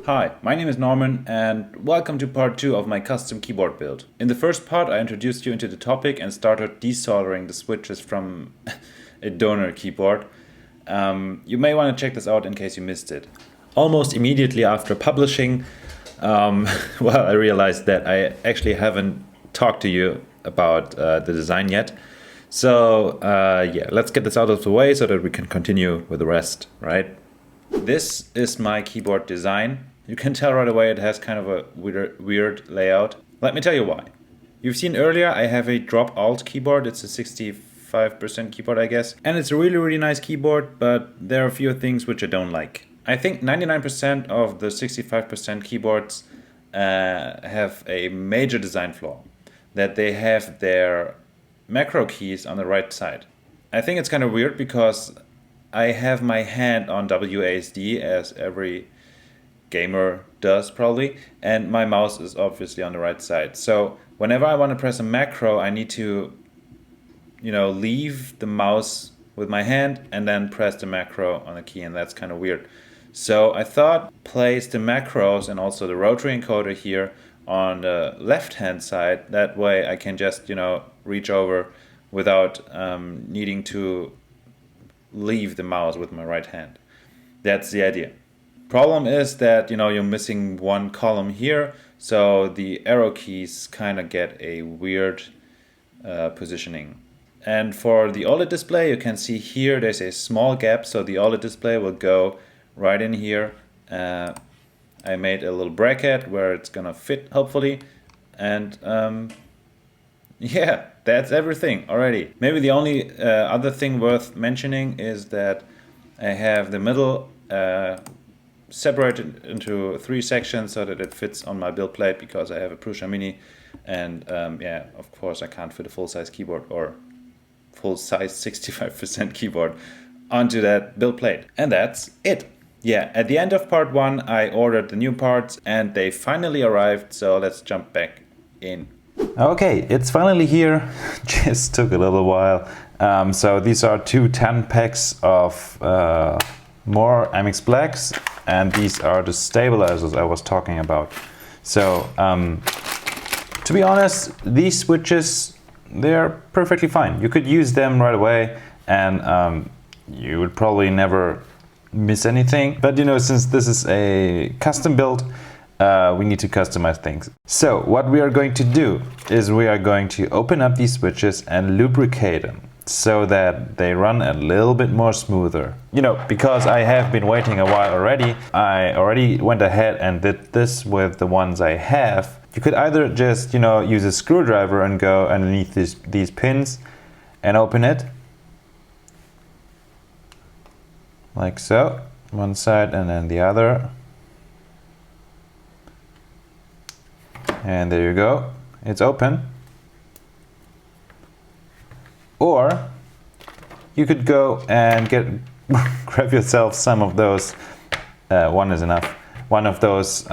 Hi, my name is Norman and welcome to part 2 of my custom keyboard build. In the first part I introduced you into the topic and started desoldering the switches from a donor keyboard. You may want to check this out in case you missed it. Almost immediately after publishing, well, I realized that I actually haven't talked to you about the design yet. So yeah, let's get this out of the way so that we can continue with the rest, right? This is my keyboard design. You can tell right away it has kind of a weird layout. Let me tell you why. You've seen earlier I have a drop alt keyboard. It's a 65% keyboard, I guess. And it's a really nice keyboard, but there are a few things which I don't like. I think 99% of the 65% keyboards have a major design flaw. That they have their macro keys on the right side. I think it's kind of weird because I have my hand on WASD, as every gamer does probably, and my mouse is obviously on the right side. So whenever I want to press a macro, I need to, leave the mouse with my hand and then press the macro on the key, and that's kind of weird. So I thought place the macros and also the rotary encoder here on the left hand side. That way I can just, reach over without needing to leave the mouse with my right hand. That's the idea. Problem is that you're missing one column here, so the arrow keys kind of get a weird positioning. And for the OLED display, you can see here there's a small gap, so the OLED display will go right in here. I made a little bracket where it's gonna fit, hopefully, and yeah, that's everything already. Maybe the only other thing worth mentioning is that I have the middle separated into 3 sections so that it fits on my build plate, because I have a Prusa Mini, and yeah, of course I can't fit a full-size keyboard or full-size 65% keyboard onto that build plate. And that's it. Yeah, at the end of part 1 I ordered the new parts and they finally arrived, so let's jump back in. Okay, it's finally here. Just took a little while. So these are 2 10 packs of more MX Blacks, and these are the stabilizers I was talking about. So to be honest, these switches, they're perfectly fine. You could use them right away and you would probably never miss anything. But since this is a custom build, we need to customize things. So what we are going to do is we are going to open up these switches and lubricate them so that they run a little bit more smoother. Because I have been waiting a while already, I already went ahead and did this with the ones I have. You could either just, use a screwdriver and go underneath these pins and open it. Like so, one side and then the other. And there you go, it's open. Or you could go and grab yourself some of those, one is enough, one of those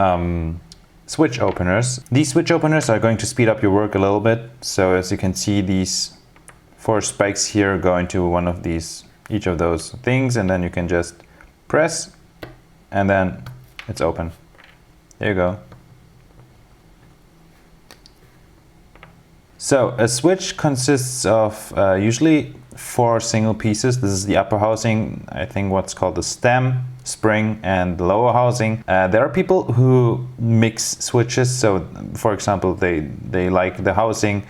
switch openers. These switch openers are going to speed up your work a little bit. So as you can see, these 4 spikes here go into each of those things, and then you can just press and then it's open. There you go. So a switch consists of usually 4 single pieces. This is the upper housing, I think what's called the stem, spring, and the lower housing. There are people who mix switches. So for example, they like the housing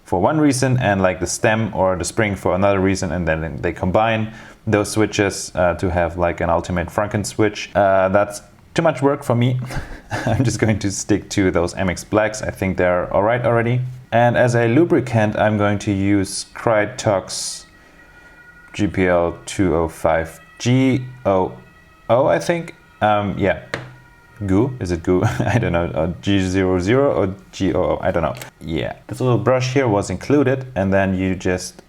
for one reason and like the stem or the spring for another reason, and then they combine those switches to have like an ultimate Franken switch. That's too much work for me. I'm just going to stick to those MX Blacks. I think they're alright already. And as a lubricant, I'm going to use Krytox GPL 205 GOO, I think. Yeah, goo, is it goo? I don't know, G00 or GOO, I don't know. Yeah, this little brush here was included, and then you just,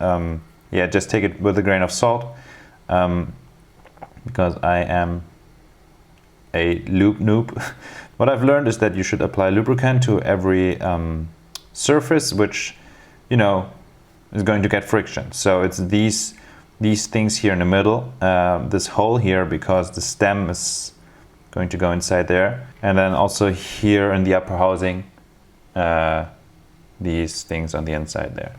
just take it with a grain of salt, because I am a lube noob. What I've learned is that you should apply lubricant to every surface which is going to get friction. So it's these things here in the middle, this hole here, because the stem is going to go inside there. And then also here in the upper housing, these things on the inside there.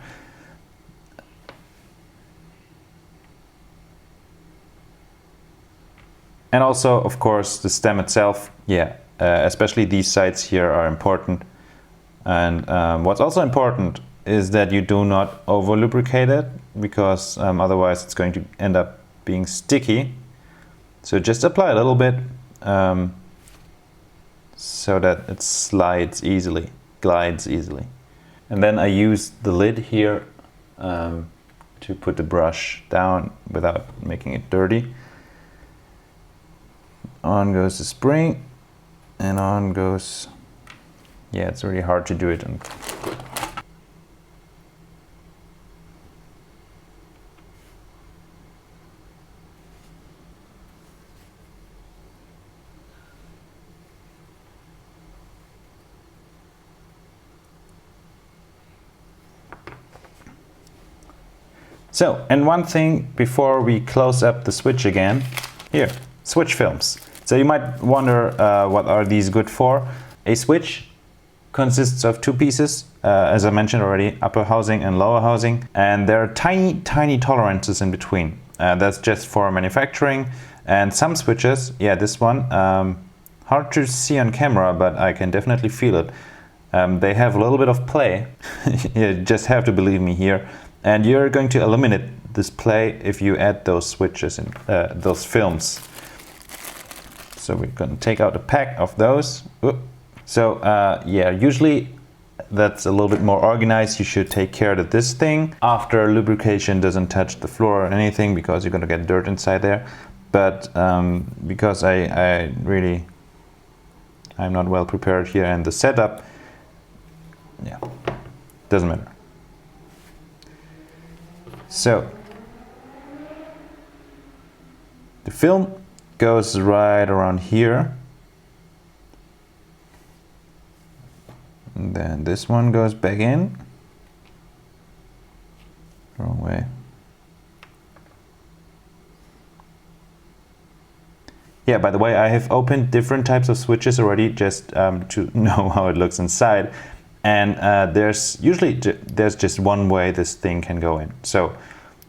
And also, of course, the stem itself, especially these sides here are important. And what's also important is that you do not over lubricate it, because otherwise it's going to end up being sticky. So just apply a little bit so that it glides easily. And then I use the lid here to put the brush down without making it dirty. On goes the spring, and on goes, it's really hard to do it. So, and one thing before we close up the switch again, here, switch films. So you might wonder what are these good for? A switch consists of two pieces, as I mentioned already, upper housing and lower housing, and there are tiny tolerances in between. That's just for manufacturing. And some switches, this one, hard to see on camera, but I can definitely feel it. They have a little bit of play. You just have to believe me here. And you're going to eliminate this play if you add those switches in those films. So we're going to take out a pack of those. So usually that's a little bit more organized. You should take care that this thing after lubrication doesn't touch the floor or anything, because you're going to get dirt inside there. But because I'm not well prepared here, and the setup, doesn't matter. So the film goes right around here, and then this one goes back in. Wrong way. By the way, I have opened different types of switches already, just to know how it looks inside. And there's just one way this thing can go in. So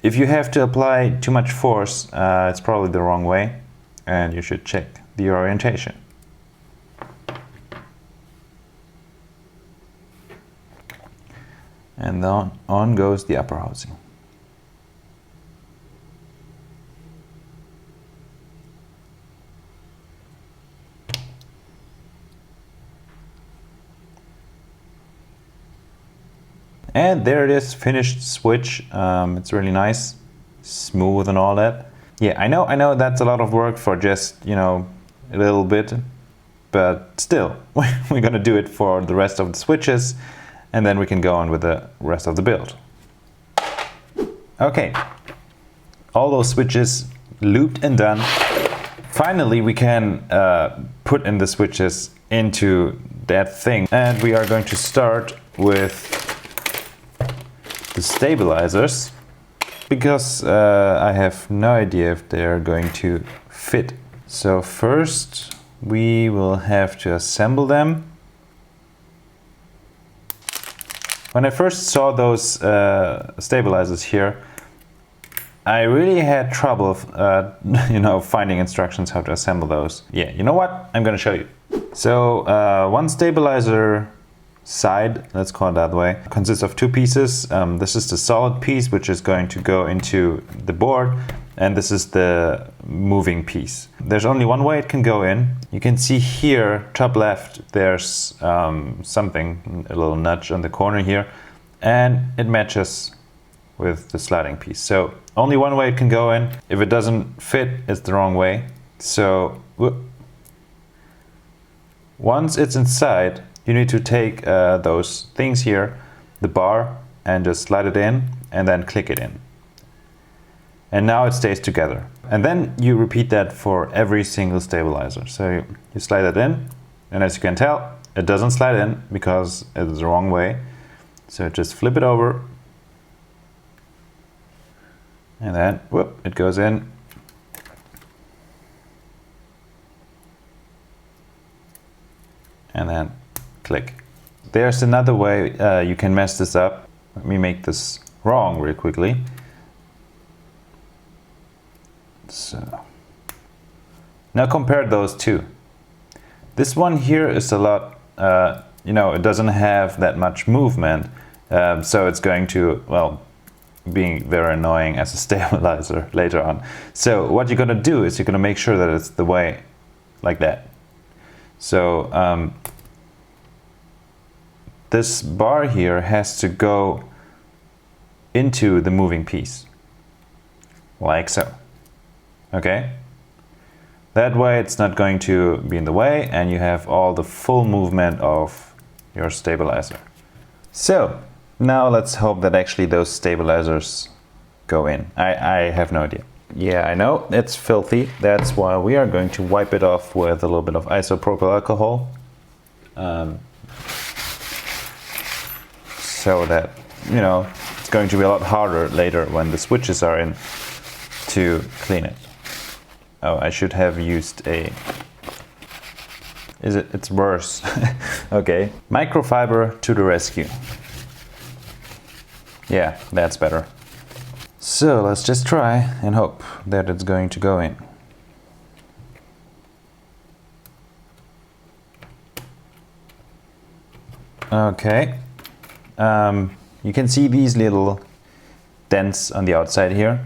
if you have to apply too much force, it's probably the wrong way, and you should check the orientation. And then on goes the upper housing. And there it is, finished switch. It's really nice, smooth and all that. I know that's a lot of work for just, a little bit, but still, we're gonna do it for the rest of the switches, and then we can go on with the rest of the build. Okay, all those switches looped and done. Finally, we can put in the switches into that thing, and we are going to start with the stabilizers, because I have no idea if they are going to fit. So first we will have to assemble them. When I first saw those stabilizers here, I really had trouble finding instructions how to assemble those. You know what? I'm gonna show you. So one stabilizer side, let's call it that way, consists of two pieces. This is the solid piece, which is going to go into the board, and this is the moving piece. There's only one way it can go in. You can see here, top left, there's something, a little nudge on the corner here, and it matches with the sliding piece. So only one way it can go in. If it doesn't fit, it's the wrong way. So once it's inside, you need to take those things here, the bar, and just slide it in and then click it in. And now it stays together. And then you repeat that for every single stabilizer. So you slide it in, and as you can tell, it doesn't slide in because it's the wrong way. So just flip it over, and then whoop, it goes in. and then click. There's another way you can mess this up. Let me make this wrong real quickly. So now compare those two. This one here is a lot, you know, it doesn't have that much movement, so it's going to, well, being very annoying as a stabilizer later on. So what you're gonna do is you're gonna make sure that it's the way like that. So this bar here has to go into the moving piece, like so. Okay? That way it's not going to be in the way and you have all the full movement of your stabilizer. So now let's hope that actually those stabilizers go in. I have no idea. Yeah, I know, it's filthy. That's why we are going to wipe it off with a little bit of isopropyl alcohol. So that, you know, it's going to be a lot harder later when the switches are in to clean it. Oh, I should have used a... It's worse. Okay. Microfiber to the rescue. Yeah, that's better. So let's just try and hope that it's going to go in. Okay. You can see these little dents on the outside here.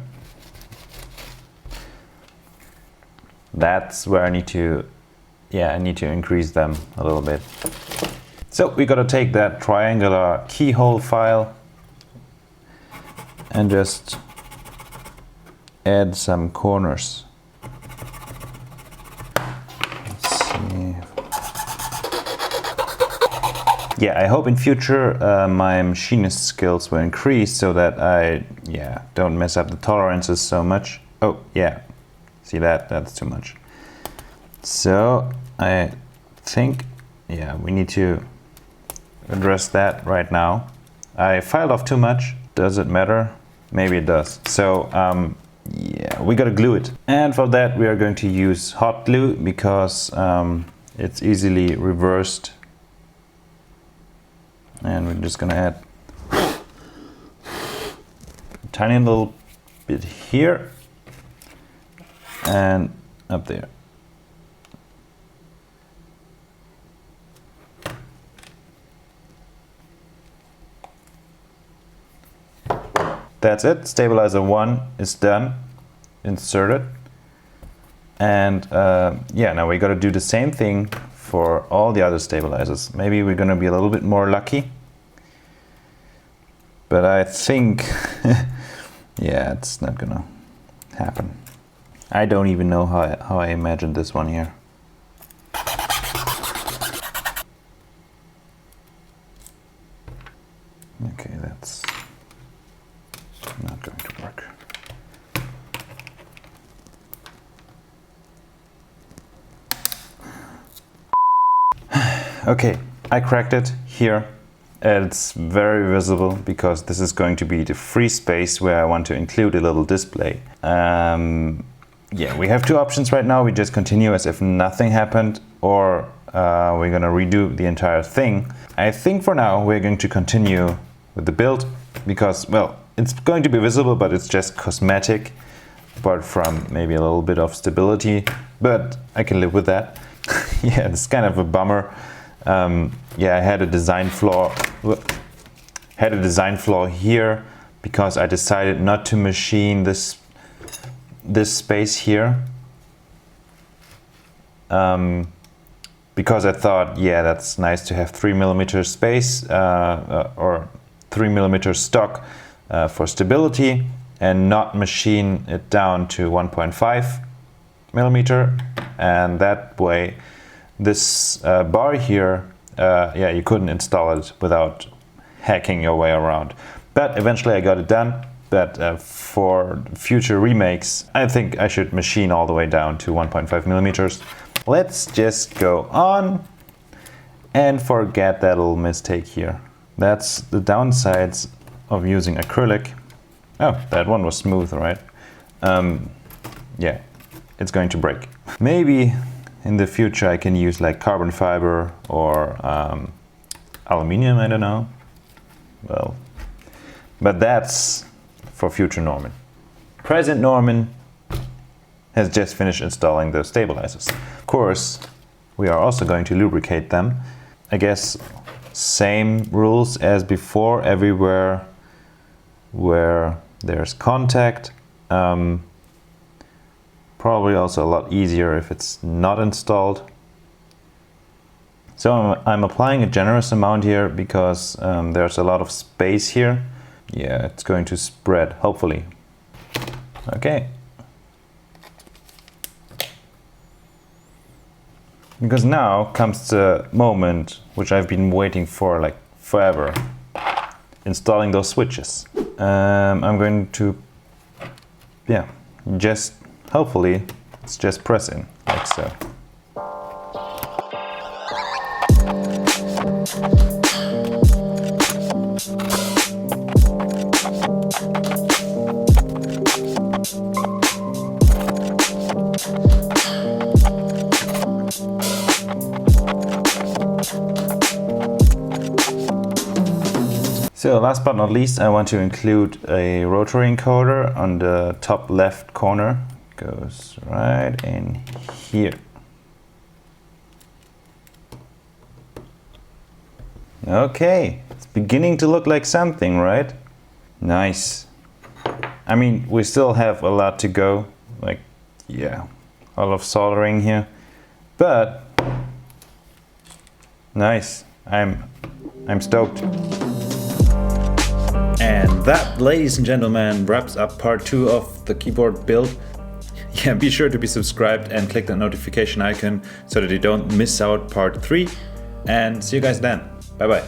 That's where I need to, I need to increase them a little bit. So we gotta take that triangular keyhole file and just add some corners. Let's see. Yeah, I hope in future my machinist skills will increase so that I don't mess up the tolerances so much. Oh yeah, see that? That's too much. So I think we need to address that right now. I filed off too much. Does it matter? Maybe it does. So we gotta glue it. And for that we are going to use hot glue because it's easily reversed. And we're just gonna add a tiny little bit here and up there. That's it. Stabilizer 1 is done. Inserted. And now we gotta do the same thing for all the other stabilizers. Maybe we're gonna be a little bit more lucky. But I think, it's not gonna happen. I don't even know how I imagined this one here. Okay, that's not going to work. Okay, I cracked it here. It's very visible because this is going to be the free space where I want to include a little display. We have two options right now. We just continue as if nothing happened, or we're gonna redo the entire thing. I think for now we're going to continue with the build because, well, it's going to be visible, but it's just cosmetic, apart from maybe a little bit of stability, but I can live with that. It's kind of a bummer. I had a design flaw. Here because I decided not to machine this space here. Because I thought, that's nice to have 3mm space or 3mm stock for stability, and not machine it down to 1.5mm, and that way this bar here, you couldn't install it without hacking your way around. But eventually I got it done. But for future remakes, I think I should machine all the way down to 1.5mm. Let's just go on and forget that little mistake here. That's the downsides of using acrylic. Oh, that one was smooth, right? It's going to break. Maybe in the future I can use like carbon fiber or aluminium, I don't know. Well, but that's for future Norman. Present Norman has just finished installing those stabilizers. Of course, we are also going to lubricate them. I guess same rules as before, everywhere where there's contact. Probably also a lot easier if it's not installed. So I'm applying a generous amount here because there's a lot of space here. Yeah, it's going to spread, hopefully. Okay. Because now comes the moment which I've been waiting for like forever. Installing those switches. I'm going to, yeah, just hopefully it's just press in like so. So last but not least, I want to include a rotary encoder on the top left corner. Goes right in here. Okay, it's beginning to look like something, right? Nice. I mean, we still have a lot to go. Like, yeah, a lot of soldering here, but nice. I'm stoked. And that, ladies and gentlemen, wraps up part 2 of the keyboard build. Yeah, be sure to be subscribed and click the notification icon so that you don't miss out part 3. And see you guys then. Bye bye.